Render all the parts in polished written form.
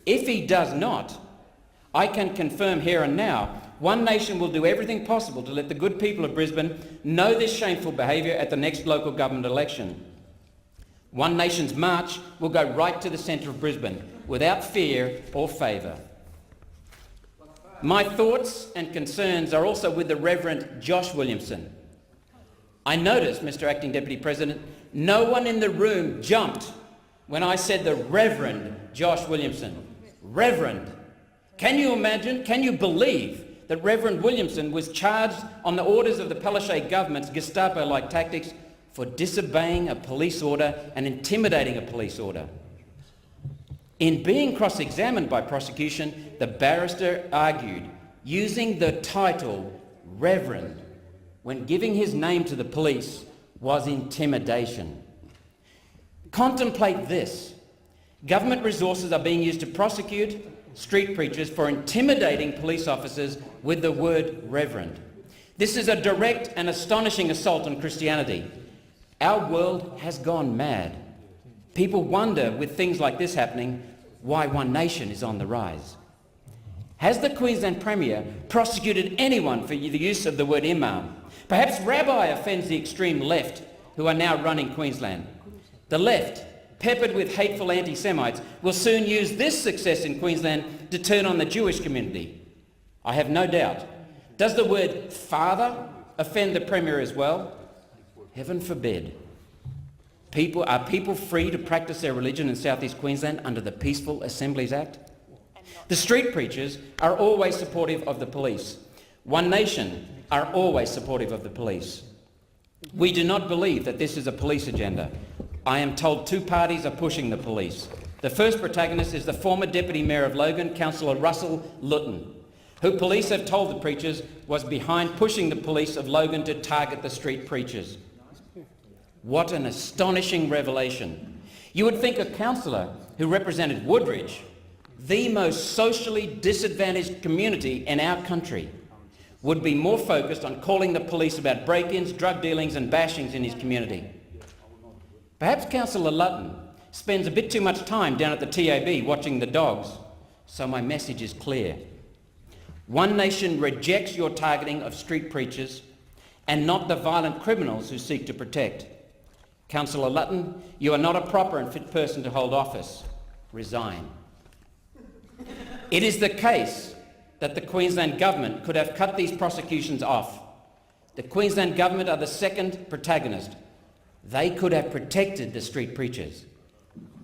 If he does not, I can confirm here and now, One Nation will do everything possible to let the good people of Brisbane know this shameful behaviour at the next local government election. One Nation's march will go right to the centre of Brisbane, without fear or favour. My thoughts and concerns are also with the Reverend Josh Williamson. I noticed, Mr. Acting Deputy President, no one in the room jumped when I said the Reverend Josh Williamson. Reverend. Can you imagine, can you believe that Reverend Williamson was charged on the orders of the Palaszczuk government's Gestapo-like tactics for disobeying a police order and intimidating a police order? In being cross-examined by prosecution, the barrister argued using the title Reverend when giving his name to the police was intimidation. Contemplate this. Government resources are being used to prosecute street preachers for intimidating police officers with the word Reverend. This is a direct and astonishing assault on Christianity. Our world has gone mad. People wonder, with things like this happening, why One Nation is on the rise. Has the Queensland Premier prosecuted anyone for the use of the word imam? Perhaps rabbi offends the extreme left who are now running Queensland. The left, peppered with hateful anti-Semites, will soon use this success in Queensland to turn on the Jewish community. I have no doubt. Does the word father offend the Premier as well? Heaven forbid. Are people free to practice their religion in South East Queensland under the Peaceful Assemblies Act? The street preachers are always supportive of the police. One Nation are always supportive of the police. We do not believe that this is a police agenda. I am told two parties are pushing the police. The first protagonist is the former Deputy Mayor of Logan, Councillor Russell Luton, who police have told the preachers was behind pushing the police of Logan to target the street preachers. What an astonishing revelation. You would think a councillor who represented Woodridge, the most socially disadvantaged community in our country, would be more focused on calling the police about break-ins, drug dealings and bashings in his community. Perhaps Councillor Luton spends a bit too much time down at the TAB watching the dogs, so my message is clear. One Nation rejects your targeting of street preachers and not the violent criminals who seek to protect. Councillor Luton, you are not a proper and fit person to hold office. Resign. It is the case that the Queensland Government could have cut these prosecutions off. The Queensland Government are the second protagonist. They could have protected the street preachers.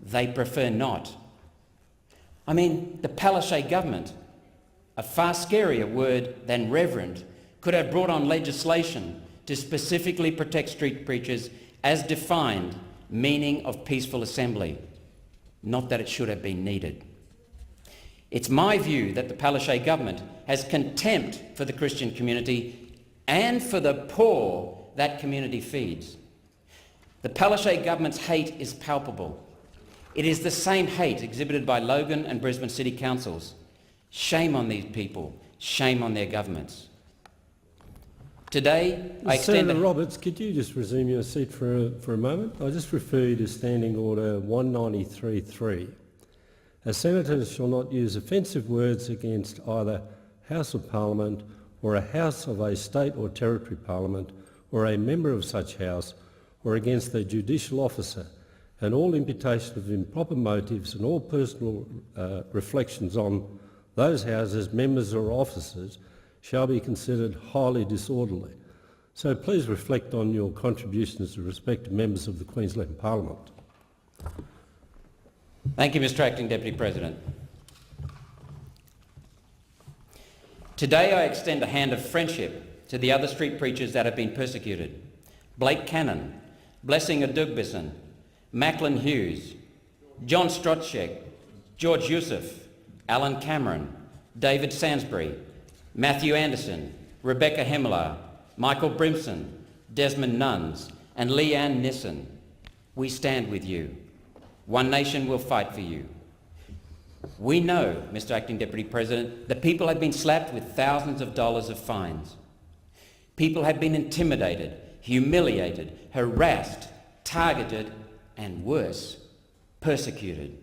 They prefer not. I mean, the Palaszczuk government, a far scarier word than reverend, could have brought on legislation to specifically protect street preachers as defined meaning of peaceful assembly. Not that it should have been needed. It's my view that the Palaszczuk government has contempt for the Christian community and for the poor that community feeds. The Palaszczuk government's hate is palpable. It is the same hate exhibited by Logan and Brisbane City Councils. Shame on these people. Shame on their governments. Today, I extend... Senator Roberts, could you just resume your seat for a moment? I just refer you to Standing Order 193.3. A senator shall not use offensive words against either House of Parliament or a House of a State or Territory Parliament or a member of such House or against a judicial officer, and all imputation of improper motives and all personal reflections on those houses, members or officers shall be considered highly disorderly. So please reflect on your contributions with respect to members of the Queensland Parliament. Thank you, Mr. Acting Deputy President. Today I extend a hand of friendship to the other street preachers that have been persecuted. Blake Cannon, Blessing Adugbison, Macklin Hughes, John Strotchek, George Youssef, Alan Cameron, David Sansbury, Matthew Anderson, Rebecca Hemmeler, Michael Brimson, Desmond Nuns and Leanne Nissen. We stand with you. One Nation will fight for you. We know, Mr. Acting Deputy President, that people have been slapped with thousands of dollars of fines. People have been intimidated, humiliated, harassed, targeted and worse, persecuted.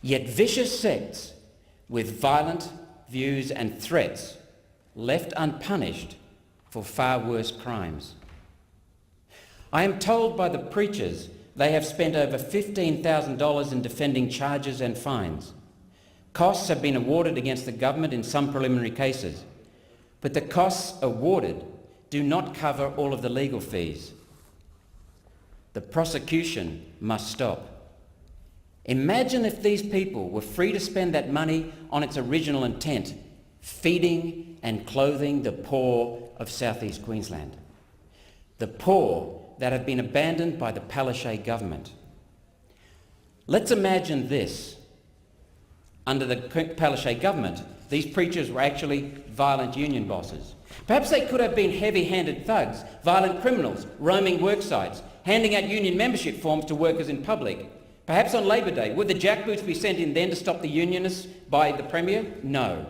Yet vicious sects with violent views and threats left unpunished for far worse crimes. I am told by the preachers they have spent over $15,000 in defending charges and fines. Costs have been awarded against the government in some preliminary cases, but the costs awarded do not cover all of the legal fees. The prosecution must stop. Imagine if these people were free to spend that money on its original intent, feeding and clothing the poor of southeast Queensland. The poor that have been abandoned by the Palaszczuk government. Let's imagine this. Under the Palaszczuk government, these preachers were actually violent union bosses. Perhaps they could have been heavy-handed thugs, violent criminals, roaming work sites, handing out union membership forms to workers in public. Perhaps on Labor Day, would the jackboots be sent in then to stop the unionists by the Premier? No.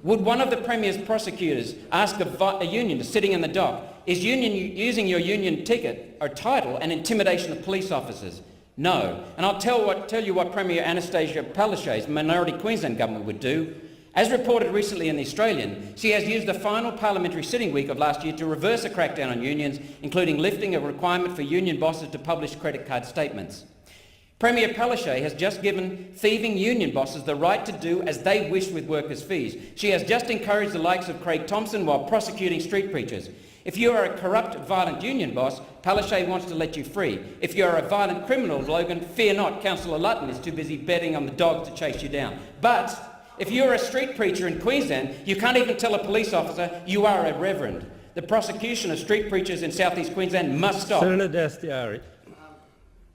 Would one of the Premier's prosecutors ask a unionist sitting in the dock, is using your union ticket or title an intimidation of police officers? No. And I'll tell you what Premier Annastacia Palaszczuk's minority Queensland government would do. As reported recently in The Australian, she has used the final parliamentary sitting week of last year to reverse a crackdown on unions, including lifting a requirement for union bosses to publish credit card statements. Premier Palaszczuk has just given thieving union bosses the right to do as they wish with workers' fees. She has just encouraged the likes of Craig Thompson while prosecuting street preachers. If you are a corrupt, violent union boss, Palaszczuk wants to let you free. If you're a violent criminal, Logan, fear not, Councillor Lutton is too busy betting on the dogs to chase you down. But if you're a street preacher in Queensland, you can't even tell a police officer you are a reverend. The prosecution of street preachers in southeast Queensland must stop. Senator Dastyari.